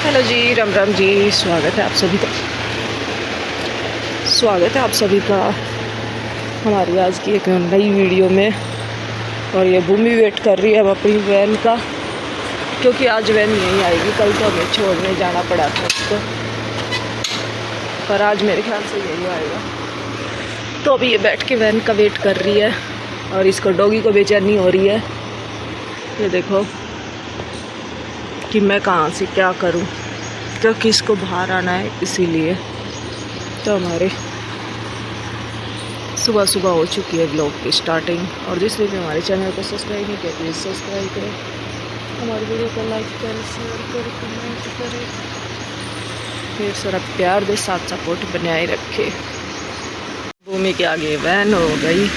Hello जी, राम राम जी। स्वागत है आप सभी का हमारी आज की एक नई वीडियो में। और ये भूमि वेट कर रही है अब अपनी वैन का, क्योंकि आज वैन नहीं आएगी। कल तो हमें छोड़ने जाना पड़ा था उसको, पर आज मेरे ख्याल से यही आएगा। तो अभी ये बैठ के वैन का वेट कर रही है और इसको डॉगी को बेचैनी हो रही है। ये देखो कि मैं कहाँ से क्या करूं, क्योंकि इसको बाहर आना है, इसीलिए। तो हमारे सुबह सुबह हो चुकी है ब्लॉग की स्टार्टिंग। और जिसने भी हमारे चैनल को सब्सक्राइब नहीं किया प्लीज़ सब्सक्राइब करें, हमारी वीडियो को लाइक करें, शेयर करें, कमेंट करें, फिर सारा प्यार दे, साथ सपोर्ट बनाए रखे। भूमि के आगे वैन हो गई,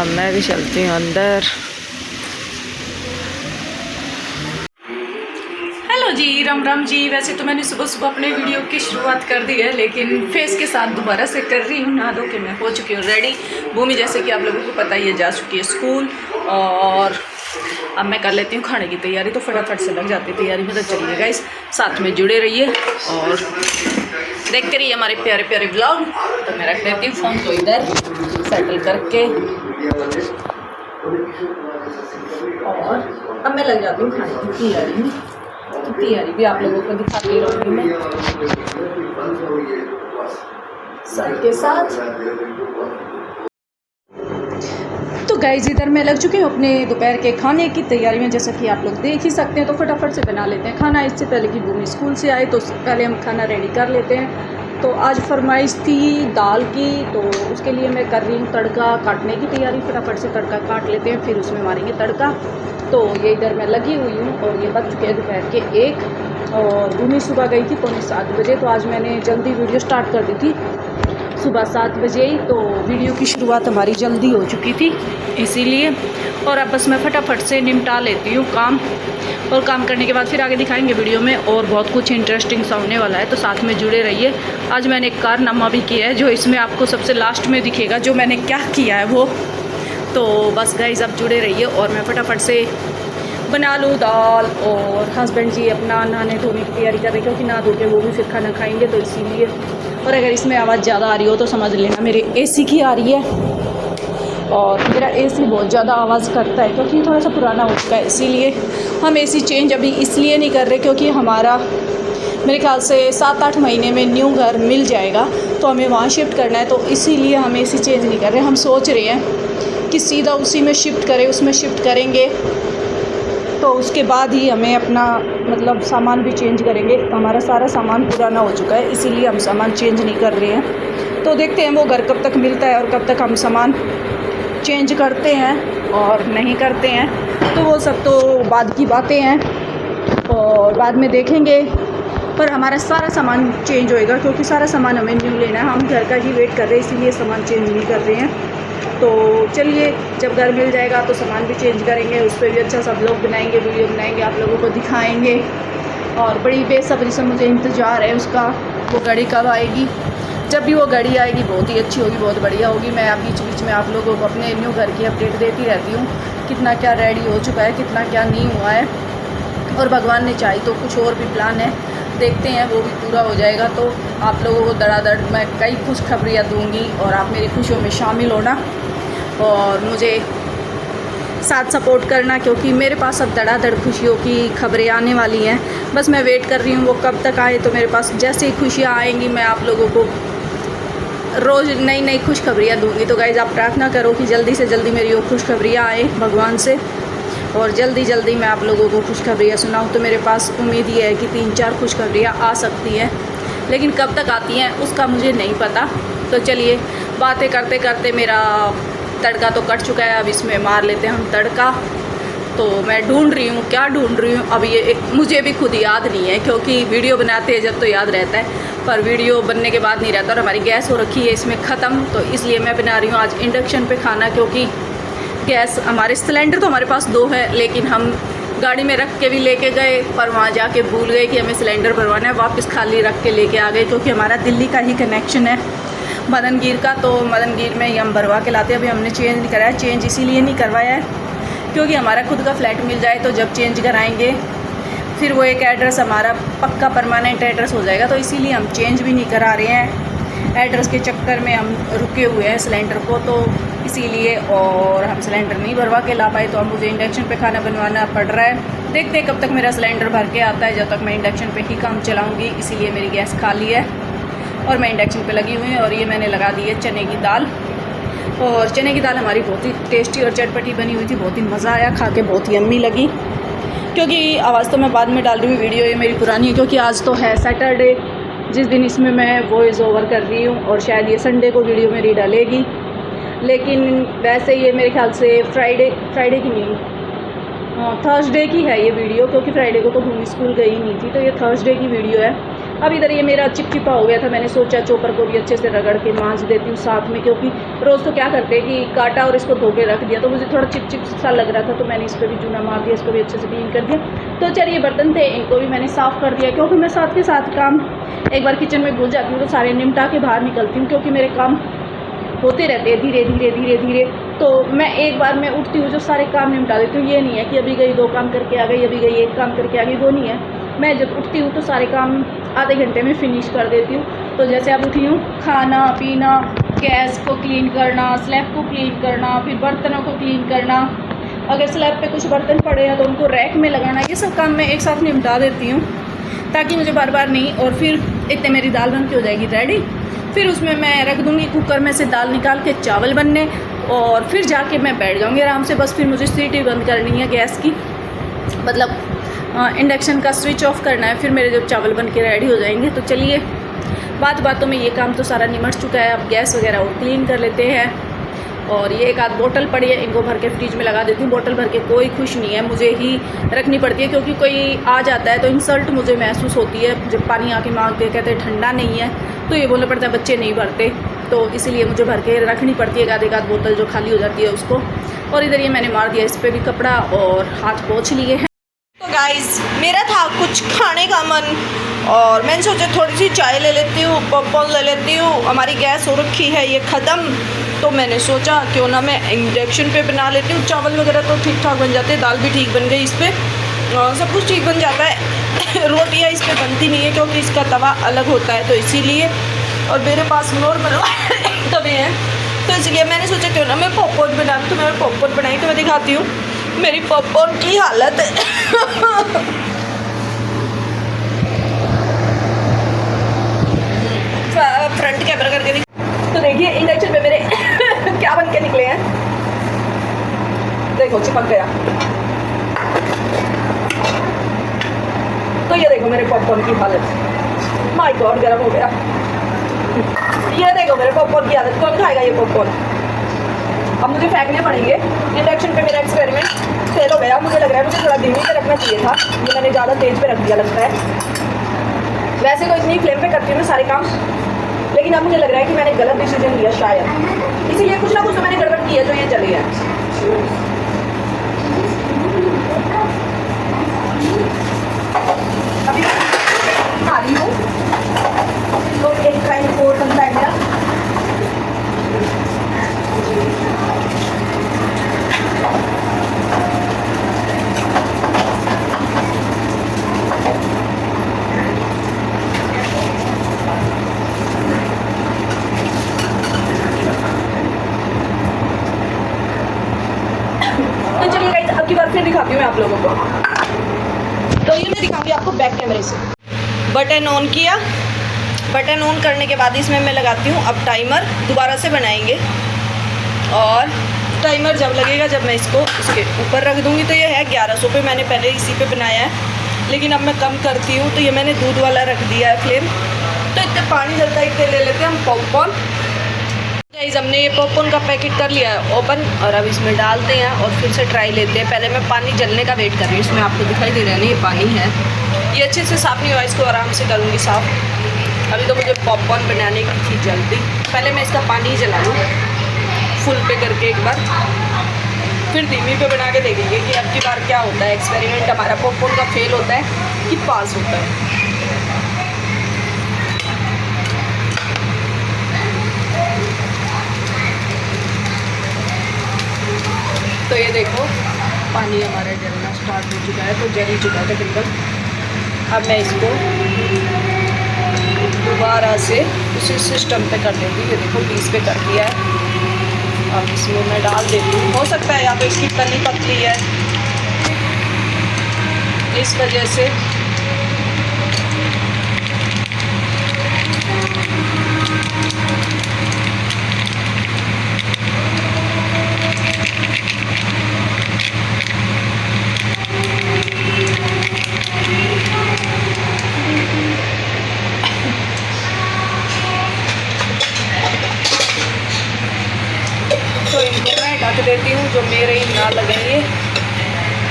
मैं भी चलती हूँ अंदर। हेलो जी, राम राम जी। वैसे तो मैंने सुबह सुबह अपने वीडियो की शुरुआत कर दी है, लेकिन फेस के साथ दोबारा से कर रही हूँ। नहा धो के मैं हो चुकी हूँ रेडी। भूमि जैसे कि आप लोगों को पता ही है जा चुकी है स्कूल, और अब मैं कर लेती हूँ खाने की तैयारी। तो फटाफट से लग जाती है तैयारी में। तो चलिए गाइस, साथ में जुड़े रहिए और देखते रहिए हमारे प्यारे प्यारे ब्लॉग। तो मैं रख देती हूँ फ़ोन को इधर सेटल करके, और अब मैं लग जाती हूँ खाने की तैयारी में। तो तैयारी भी आप लोगों को दिखाती रहूँगी मैं सबके साथ। तो गाइस, इधर मैं लग चुकी हूँ अपने दोपहर के खाने की तैयारी में, जैसा कि आप लोग देख ही सकते हैं। तो फटाफट से बना लेते हैं खाना, इससे पहले कि भूमि स्कूल से आए। तो पहले हम खाना रेडी कर लेते हैं। तो आज फरमाइश थी दाल की, तो उसके लिए मैं कर रही हूँ तड़का काटने की तैयारी। फटाफट से तड़का काट लेते हैं, फिर उसमें मारेंगे तड़का। तो ये इधर मैं लगी हुई हूँ और ये बज चुके हैं दोपहर के 1। और भूमि सुबह गई थी 7:45 बजे। तो आज मैंने जल्दी वीडियो स्टार्ट कर दी थी सुबह 7 बजे ही। तो वीडियो की शुरुआत हमारी जल्दी हो चुकी थी इसीलिए। और अब बस मैं फटाफट से निपटा लेती हूँ काम, और काम करने के बाद फिर आगे दिखाएंगे वीडियो में। और बहुत कुछ इंटरेस्टिंग सा होने वाला है, तो साथ में जुड़े रहिए। आज मैंने एक कारनामा भी किया है, जो इसमें आपको सबसे लास्ट में दिखेगा, जो मैंने क्या किया है वो। तो बस गाइस, अब जुड़े रहिए और मैं फटाफट से बना लूँ दाल। और हस्बैंड जी अपना नहाने धोने की तैयारी कर रहे हैं, क्योंकि नहा धो के वो भी फिर खाना खाएंगे, तो इसीलिए। और अगर इसमें आवाज़ ज़्यादा आ रही हो तो समझ लेना मेरे एसी की आ रही है। और मेरा एसी बहुत ज़्यादा आवाज़ करता है, क्योंकि थोड़ा सा पुराना हो चुका है, इसीलिए। हम एसी चेंज अभी इसलिए नहीं कर रहे, क्योंकि हमारा मेरे ख्याल से 7-8 महीने में न्यू घर मिल जाएगा, तो हमें वहाँ शिफ्ट करना है। तो इसीलिए हम एसी चेंज नहीं कर रहे। हम सोच रहे हैं कि सीधा उसी में शिफ्ट करें, उसमें शिफ्ट करेंगे तो उसके बाद ही हमें अपना मतलब सामान भी चेंज करेंगे। हमारा सारा सामान पुराना हो चुका है, इसीलिए हम सामान चेंज नहीं कर रहे हैं। तो देखते हैं वो घर कब तक मिलता है और कब तक हम सामान चेंज करते हैं और नहीं करते हैं। तो वो सब तो बाद की बातें हैं और बाद में देखेंगे। पर हमारा सारा सामान चेंज होएगा, क्योंकि सारा सामान हमें न्यू लेना है। हम घर का ही वेट कर रहे हैं, इसीलिए सामान चेंज नहीं कर रहे हैं। तो चलिए, जब घर मिल जाएगा तो सामान भी चेंज करेंगे, उस पर भी अच्छा सा ब्लॉग बनाएंगे, वीडियो बनाएंगे, आप लोगों को दिखाएंगे। और बड़ी बेसब्री से मुझे इंतज़ार है उसका, वो गाड़ी कब आएगी। जब भी वो गाड़ी आएगी बहुत ही अच्छी होगी, बहुत बढ़िया होगी। मैं आप बीच बीच में आप लोगों को अपने न्यू घर की अपडेट देती रहती हूँ, कितना क्या रेडी हो चुका है, कितना क्या नहीं हुआ है। और भगवान ने चाही तो कुछ और भी प्लान है, देखते हैं वो भी पूरा हो जाएगा। तो आप लोगों को धड़ाधड़ मैं कई खुशखबरियाँ दूँगी, और आप मेरी खुशियों में शामिल होना और मुझे साथ सपोर्ट करना, क्योंकि मेरे पास अब धड़ाधड़ खुशियों की खबरें आने वाली हैं। बस मैं वेट कर रही हूँ वो कब तक आए। तो मेरे पास जैसे ही खुशियाँ आएंगी, मैं आप लोगों को रोज़ नई नई खुशखबरियाँ दूँगी। तो गाइज़, आप प्रार्थना करो कि जल्दी से जल्दी मेरी वो खुशखबरियाँ आए भगवान से, और जल्दी जल्दी मैं आप लोगों को खुशखबरियाँ सुनाऊँ। तो मेरे पास उम्मीद ये है कि 3-4 खुशखबरियाँ आ सकती हैं, लेकिन कब तक आती हैं उसका मुझे नहीं पता। तो चलिए, बातें करते करते मेरा तड़का तो कट चुका है, अब इसमें मार लेते हैं हम तड़का। तो मैं ढूंढ रही हूँ, क्या ढूंढ रही हूँ अब ये मुझे भी खुद याद नहीं है, क्योंकि वीडियो बनाते हैं जब तो याद रहता है, पर वीडियो बनने के बाद नहीं रहता। और हमारी गैस हो रखी है इसमें ख़त्म, तो इसलिए मैं बना रही हूँ आज इंडक्शन पे खाना, क्योंकि गैस हमारे सिलेंडर तो हमारे पास 2 है, लेकिन हम गाड़ी में रख के भी लेके गए, पर वहाँ जाके भूल गए कि हमें सिलेंडर भरवाना है। वापस खाली रख के लेके आ गए, क्योंकि हमारा दिल्ली का ही कनेक्शन है मदनगीर का। तो मदनगीर में ही हम भरवा के लाते हैं। अभी हमने चेंज नहीं कराया। चेंज इसीलिए नहीं करवाया है क्योंकि हमारा खुद का फ्लैट मिल जाए तो जब चेंज कराएंगे फिर वो एक एड्रेस हमारा पक्का परमानेंट एड्रेस हो जाएगा, तो इसीलिए हम चेंज भी नहीं करा रहे हैं। एड्रेस के चक्कर में हम रुके हुए हैं सिलेंडर को, तो इसीलिए, और हम सिलेंडर नहीं भरवा के ला पाए, तो अब मुझे इंडक्शन पे खाना बनवाना पड़ रहा है। देखते हैं कब तक मेरा सिलेंडर भर के आता है, जब तक मैं इंडक्शन पे ही काम चलाऊँगी। इसीलिए मेरी गैस खाली है और मैं इंडक्शन पे लगी हुई हूँ। और ये मैंने लगा दी है चने की दाल, और चने की दाल हमारी बहुत ही टेस्टी और चटपटी बनी हुई थी, बहुत ही मज़ा आया, खा के बहुत ही यम्मी लगी। क्योंकि आवाज़ तो मैं बाद में डाल रही हूँ, वीडियो ये मेरी पुरानी है, क्योंकि आज तो है सैटरडे, जिस दिन इसमें मैं वॉइस ओवर कर रही हूँ, और शायद ये संडे को वीडियो मेरी डालेगी। लेकिन वैसे ये मेरे ख्याल से फ्राइडे की नहीं, थर्सडे की है ये वीडियो, क्योंकि फ्राइडे को तो भूमि स्कूल गई नहीं थी, तो ये थर्सडे की वीडियो है। अब इधर ये मेरा चिपचिपा हो गया था, मैंने सोचा चॉपर को भी अच्छे से रगड़ के मांज देती हूँ साथ में, क्योंकि रोज़ तो क्या करते हैं कि काटा और इसको धो के रख दिया, तो मुझे थोड़ा चिपचिप सा लग रहा था, तो मैंने इस पर भी चूना मार दिया, इसको भी अच्छे से क्लीन कर दिया। तो चलिए बर्तन थे, इनको भी मैंने साफ़ कर दिया, क्योंकि मैं साथ के साथ काम एक बार किचन में घुस जाती हूँ तो सारे निपटा के बाहर निकलती हूँ, क्योंकि मेरे काम होते रहते हैं धीरे धीरे धीरे धीरे। तो मैं एक बार में उठती हूँ जो सारे काम निपटा देती हूँ। ये नहीं है कि अभी गई 2 काम करके आ गई, अभी गई 1 काम करके आ गई, वो नहीं है। मैं जब उठती हूँ तो सारे काम आधे घंटे में फिनिश कर देती हूँ। तो जैसे अब उठी हूँ, खाना पीना, गैस को क्लीन करना, स्लैब को क्लीन करना, फिर बर्तनों को क्लीन करना, अगर स्लैब पे कुछ बर्तन पड़े हैं तो उनको रैक में लगाना, ये सब काम मैं एक साथ निपटा देती हूँ, ताकि मुझे बार बार नहीं। और फिर इतने मेरी दाल बन के हो जाएगी रेडी। फिर उसमें मैं रख दूँगी कुकर में से दाल निकाल के चावल बनने, और फिर जाके मैं बैठ जाऊँगी आराम से। बस फिर मुझे सीटी बंद करनी है गैस की, मतलब इंडक्शन का स्विच ऑफ करना है, फिर मेरे जब चावल बन के रेडी हो जाएंगे। तो चलिए, बातों में ये काम तो सारा निमट चुका है। अब गैस वगैरह और क्लीन कर लेते हैं। और ये एक आध बोतल पड़ी है, इनको भर के फ्रिज में लगा देती हूँ। बोतल भर के कोई खुश नहीं है, मुझे ही रखनी पड़ती है, क्योंकि कोई आ जाता है तो इंसल्ट मुझे महसूस होती है जब पानी आके मांगते कहते हैं ठंडा नहीं है, तो ये बोलना पड़ता है बच्चे नहीं भरते, तो इसीलिए मुझे भर के रखनी पड़ती है एक आध बोतल जो खाली हो जाती है उसको। और इधर ये मैंने मार दिया इस पर भी कपड़ा, और हाथ पोंछ लिए हैं। तो गाइस, मेरा था कुछ खाने का मन, और मैंने सोचा थोड़ी सी चाय ले लेती हूँ, पॉपकॉर्न ले लेती हूँ। हमारी गैस हो रखी है ये ख़त्म, तो मैंने सोचा क्यों ना मैं इंडक्शन पे बना लेती हूँ। चावल वगैरह तो ठीक ठाक बन जाते हैं, दाल भी ठीक बन गई इस पर, सब कुछ ठीक बन जाता है। रोटियाँ इस पर बनती नहीं है, क्योंकि इसका तवा अलग होता है, तो इसीलिए। और मेरे पास नॉर्मल तवे हैं, तो इसलिए मैंने सोचा क्यों ना मैं पॉपकॉर्न बना। तो मैंने पॉपकॉर्न बनाई, तो मैं दिखाती हूँ मेरी पॉपकॉर्न की हालत। फ्रंट कैमरा करके तो देखिए इंडक्शन पे मेरे क्या बन के निकले हैं। देखो चिपक गया। तो ये देखो मेरे पॉपकॉर्न की हालत, माय गॉड गर्म हो गया। ये देखो मेरे पॉपकॉर्न की हालत, कौन खाएगा ये पॉपकॉर्न। अब मुझे फेंकने पड़ेंगे। इंडक्शन पे मेरा एक्सपेरिमेंट फेल हो गया। मुझे लग रहा है मुझे थोड़ा धीमी पे रखना चाहिए था, ये मैंने ज़्यादा तेज़ पे रख दिया लगता है। वैसे तो इतनी फ्लेम पे करती हूँ मैं सारे काम, लेकिन अब मुझे लग रहा है कि मैंने गलत डिसीजन लिया शायद, इसीलिए कुछ ना कुछ तो मैंने गड़बड़ की है, जो ये चली है। अभी खा रही हूँ तो एक टाइम और बनता है मेरा। फिर दिखाती हूँ मैं आप लोगों को। तो ये मैं दिखाऊंगी आपको बैक कैमरे से। बटन ऑन किया, बटन ऑन करने के बाद इसमें मैं लगाती हूँ अब टाइमर। दोबारा से बनाएंगे, और टाइमर जब लगेगा जब मैं इसको इसके ऊपर रख दूँगी। तो ये है 1100 पे, मैंने पहले इसी पे बनाया है, लेकिन अब मैं कम करती हूँ। तो ये मैंने दूध वाला रख दिया है फ्लेम। तो इतने पानी जलता है, इतने ले लेते हैं हम पॉपकॉर्न। गाइस, हमने ये पॉपकॉर्न का पैकेट कर लिया है ओपन, और अब इसमें डालते हैं और फिर से ट्राई लेते हैं। पहले मैं पानी जलने का वेट कर रही हूँ। इसमें आपको दिखाई दे रहा है ना, ये पानी है, ये अच्छे से साफ़ नहीं हुआ, इसको आराम से करूँगी साफ़। अभी तो मुझे पॉपकॉर्न बनाने की थी जल्दी, पहले मैं इसका पानी जला लूँ फुल पे करके एक बार, फिर धीमी पे बना के देखेंगे कि अब की बार क्या होता है। एक्सपेरिमेंट हमारा पॉपकॉर्न का फेल होता है कि पास होता है। तो ये देखो पानी हमारा जलना स्टार्ट हो चुका है, तो जल ही चुका है तकरीबन। अब मैं इसको दोबारा से उसी सिस्टम पे कर देती हूँ। ये देखो 20 पे कर दिया है। अब इसमें मैं डाल देती हूँ। हो सकता है या तो इसकी तली पतली है, इस वजह से। तो इनको मैं ढक देती हूँ, जो मेरे ही ना लगेंगे।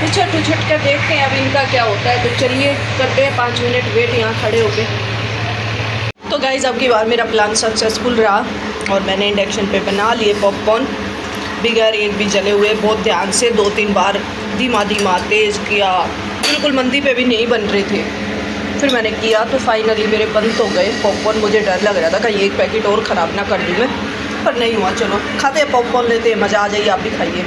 उछट के देखते हैं अब इनका क्या होता है। तो चलिए करते हैं 5 मिनट वेट यहाँ खड़े होके। तो गाइज़ अब की बार मेरा प्लान सक्सेसफुल रहा और मैंने इंडक्शन पे बना लिए पॉपकॉर्न बगैर एक भी जले हुए। बहुत ध्यान से 2-3 बार धीमा तेज़ किया, बिल्कुल मंदी पे भी नहीं बन रहे थे। फिर मैंने किया तो फाइनली मेरे बंद हो गए पॉपकॉर्न। मुझे डर लग रहा था कहीं एक पैकेट और ख़राब ना कर दूँ मैं, पर नहीं हुआ। चलो खाते हैं पॉपकॉर्न, लेते हैं, मज़ा आ जाइए, आप भी खाइए।